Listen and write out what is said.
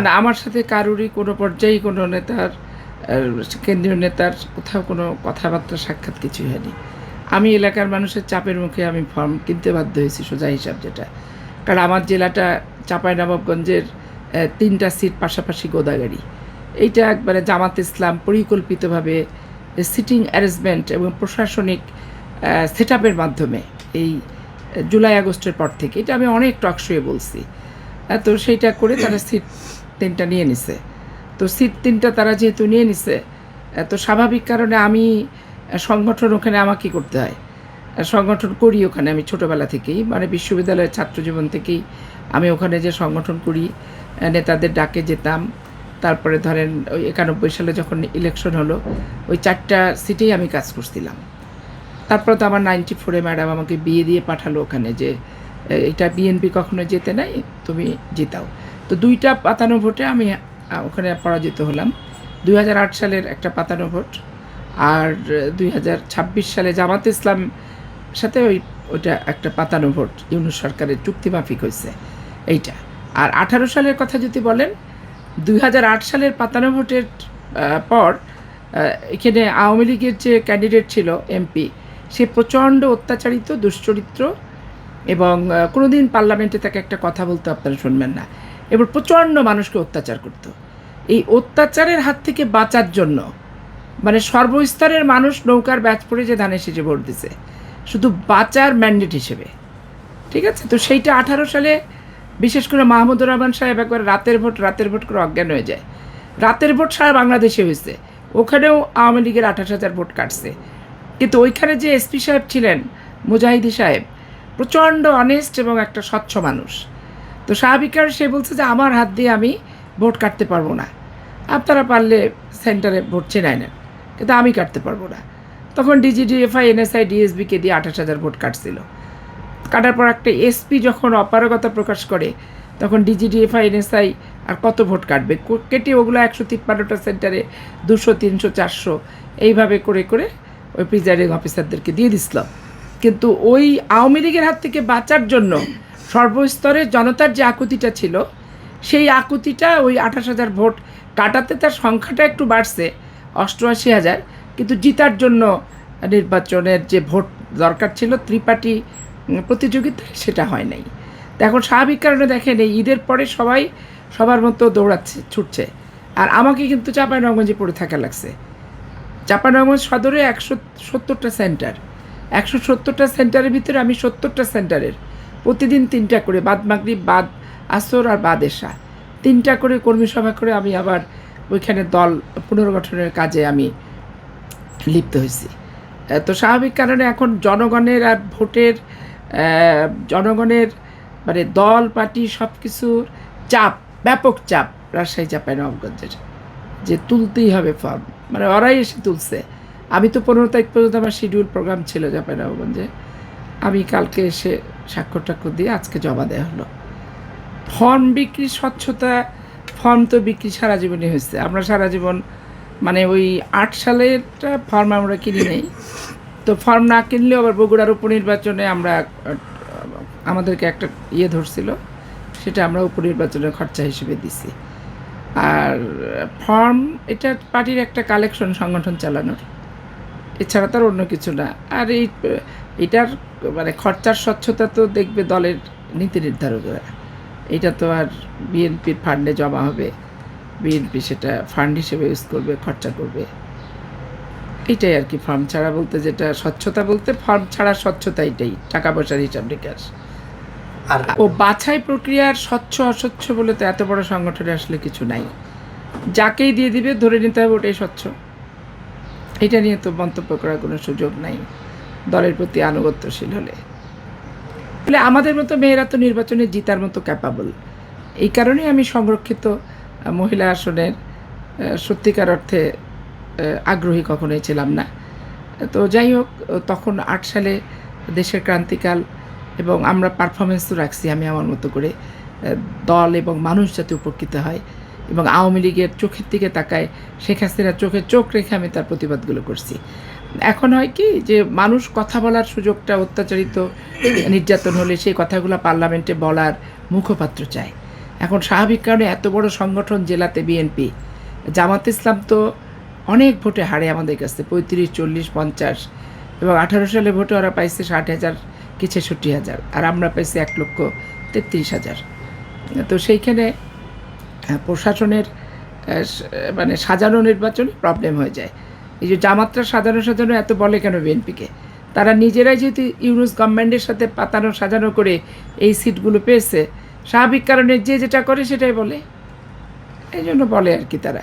না, আমার সাথে কারোরই কোনো পর্যায়ে কোনো নেতার কেন্দ্রীয় নেতার কোথাও কোনো কথাবার্তা সাক্ষাৎ কিছুই হয়নি। আমি এলাকার মানুষের চাপের মুখে আমি ফর্ম কিনতে বাধ্য হয়েছি, সোজা হিসাব যেটা। কারণ আমার জেলাটা চাঁপাইনবাবগঞ্জের ৩টা সিট পাশাপাশি গোদাগাড়ি। এইটা একবারে জামাত ইসলাম পরিকল্পিতভাবে সিটিং অ্যারেঞ্জমেন্ট এবং প্রশাসনিক সেট আপের মাধ্যমে এই জুলাই আগস্টের পর থেকে, এটা আমি অনেক টক শোয়ে বলছি। তো সেইটা করে তারা সিট 3টা নিয়ে নিছে। তো সিট 3টা তারা যেহেতু নিয়ে নিছে, তো স্বাভাবিক কারণে আমি সংগঠন ওখানে আমাকে করতে হয়। সংগঠন করি ওখানে আমি ছোটোবেলা থেকেই, মানে বিশ্ববিদ্যালয়ের ছাত্র জীবন থেকেই আমি ওখানে যে সংগঠন করি, নেতাদের ডাকে যেতাম। তারপরে ধরেন ওই 91 সালে যখন ইলেকশন হলো, ওই 4টা সিটেই আমি কাজ করছিলাম। তারপর তো আমার 94-এ ম্যাডাম আমাকে বিয়ে দিয়ে পাঠালো ওখানে, যে এটা বিএনপি কখনো যেতে নাই, তুমি জেতাও। তো 2টা পাতানো ভোটে আমি ওখানে পরাজিত হলাম। 2008 সালের একটা পাতানো ভোট, আর 2026 সালে জামাত ইসলাম সাথে ওইটা একটা পাতানো ভোট, ইউনূস সরকারের চুক্তিমাফিক হয়েছে এইটা। আর 18 সালের কথা যদি বলেন, 2008 সালের পাতানো ভোটের পর এখানে আওয়ামী লীগের যে ক্যান্ডিডেট ছিল এমপি, সে প্রচণ্ড অত্যাচারিত, দুশ্চরিত্র, এবং কোনোদিন পার্লামেন্টে তাকে একটা কথা বলতে আপনারা শুনবেন না, এবার প্রচণ্ড মানুষকে অত্যাচার করত। এই অত্যাচারের হাত থেকে বাঁচার জন্য মানে সর্বস্তরের মানুষ নৌকার ব্যাচ পড়ে যে ধানের শীষে ভোট দিছে, শুধু বাঁচার ম্যান্ডেট হিসেবে, ঠিক আছে? তো সেইটা 18 সালে বিশেষ করে মাহমুদুর রহমান সাহেব একবার রাতের ভোট করে অজ্ঞান হয়ে যায়। রাতের ভোট সারা বাংলাদেশে হয়েছে, ওখানেও আওয়ামী লীগের 28,000 ভোট কাটছে। কিন্তু ওইখানে যে এসপি সাহেব ছিলেন, মুজাহিদি সাহেব, প্রচণ্ড অনেস্ট এবং একটা স্বচ্ছ মানুষ। তো স্বাভাবিক সে বলছে যে আমার হাত দিয়ে আমি ভোট কাটতে পারবো না, আপনারা পারলে সেন্টারে ভোট চেনায় নেন, কিন্তু আমি কাটতে পারবো না। তখন ডিজিডিএফআই, এনএসআই, ডিএসবিকে দিয়ে 28,000 ভোট কাটছিল। কাটার পর একটা এসপি যখন অপারগতা প্রকাশ করে, তখন ডিজিডিএফআই, এনএসআই আর কত ভোট কাটবে, কেটে ওগুলো 153টা সেন্টারে 200, 300, 400 এইভাবে করে করে ওই প্রিজাইডিং অফিসারদেরকে দিয়ে দিছিল। কিন্তু ওই আওয়ামী লীগের হাত থেকে বাঁচার জন্য সর্বস্তরের জনতার যে আকুতিটা ছিল, সেই আকুতিটা ওই 28,000 ভোট কাটাতে তার সংখ্যাটা একটু বাড়ছে 88,000, কিন্তু জিতার জন্য নির্বাচনের যে ভোট দরকার ছিল ত্রিপার্টি প্রতিযোগিতায়, সেটা হয় নাই। তো এখন স্বাভাবিক কারণে দেখেন এই ঈদের পরে সবাই সবার মতো দৌড়াচ্ছে, ছুটছে, আর আমাকে কিন্তু চাঁপাইনবাবগঞ্জে পড়ে থাকা লাগছে। চাঁপাইনবাবগঞ্জ সদরে 170টা সেন্টার, 170টা সেন্টারের ভিতরে আমি 70টা সেন্টারের প্রতিদিন 3টা করে, বাদ মাগরিব, বাদ আসর আর বাদ এশা, 3টা করে কর্মী সভা করে আমি আবার ওইখানে দল পুনর্গঠনের কাজে আমি লিপ্ত হয়েছি। তো স্বাভাবিক কারণে এখন জনগণের আর ভোটের, জনগণের মানে দল পার্টি সব কিছুর চাপ, ব্যাপক চাপ রাজশাহী চাঁপাইনবাবগঞ্জের, যে তুলতেই হবে ফর্ম, মানে ওরাই এসে তুলছে। আমি তো 15 তারিখ পর্যন্ত আমার শিডিউল প্রোগ্রাম ছিল চাঁপাইনবাবগঞ্জে, আমি কালকে এসে স্বাক্ষর টাক্ষর দিয়ে আজকে জমা দেওয়া হলো। ফর্ম বিক্রি, স্বচ্ছতা, ফর্ম তো বিক্রি সারা জীবনই হয়েছে। আমরা সারা জীবন মানে ওই 8 সালেরটা ফর্ম আমরা কিনি নেই, তো ফর্ম না কিনলেও আবার বগুড়ার উপনির্বাচনে আমরা আমাদেরকে একটা ধরছিল, সেটা আমরা উপনির্বাচনের খরচা হিসেবে দিছি। আর ফর্ম এটা পার্টির একটা কালেকশন, সংগঠন চালানোর, এছাড়া তার অন্য কিছু না। আর এটার মানে খরচার স্বচ্ছতা তো দেখবে দলের নীতি নির্ধারকরা। এটা তো আর বিএনপির ফান্ডে জমা হবে, বিএনপি সেটা ফান্ড হিসেবে ইউজ করবে, খরচা করবে, এইটাই আর কি। ফর্ম ছাড়া বলতে যেটা স্বচ্ছতা, বলতে ফর্ম ছাড়া স্বচ্ছতা এটাই, টাকা পয়সার হিসাব নিকাশ। আর ও বাছাই প্রক্রিয়ার স্বচ্ছ অস্বচ্ছ বলে তো এত বড় সংগঠনে আসলে কিছু নাই, যাকেই দিয়ে দিবে ধরে নিতে হবে ওটাই স্বচ্ছ, এটা নিয়ে তো মন্তব্য করার কোনো সুযোগ নাই দলের প্রতি আনুগত্যশীল হলে। বলে আমাদের মতো মেয়েরা তো নির্বাচনে জিতার মতো ক্যাপাবল, এই কারণেই আমি সংরক্ষিত মহিলা আসনের সত্যিকার অর্থে আগ্রহী কখনোই ছিলাম না। তো যাই হোক, তখন 8 সালে দেশের ক্রান্তিকাল, এবং আমরা পারফরমেন্স তো রাখছি আমি আমার মতো করে, দল এবং মানুষ যাতে উপকৃত হয়, এবং আওয়ামী লীগের চোখের দিকে তাকায়, শেখ হাসিনার চোখে চোখ রেখে আমি তার প্রতিবাদগুলো করছি। এখন হয় কি যে মানুষ কথা বলার সুযোগটা, অত্যাচারিত নির্যাতন হলে সেই কথাগুলো পার্লামেন্টে বলার মুখপাত্র চায়। এখন স্বাভাবিক কারণে এত বড় সংগঠন জেলাতে বিএনপি, জামাত ইসলাম তো অনেক ভোটে হারে আমাদের কাছে 35, 40, 50, এবং 18 সালে ভোটে ওরা পাইছে 60,000 কি 66,000, আর আমরা পাইছি 1,33,000। তো সেইখানে প্রশাসনের মানে সাজানো নির্বাচনে প্রবলেম হয়ে যায়। এই যে জামাতরা সাজানো এত বলে কেন বিএনপিকে? তারা নিজেরাই যেহেতু ইউনুস গভর্নমেন্টের সাথে পাতানো সাজানো করে এই সিটগুলো পেয়েছে, স্বাভাবিক কারণে যে যেটা করে সেটাই বলে, এই জন্য বলে আর কি তারা।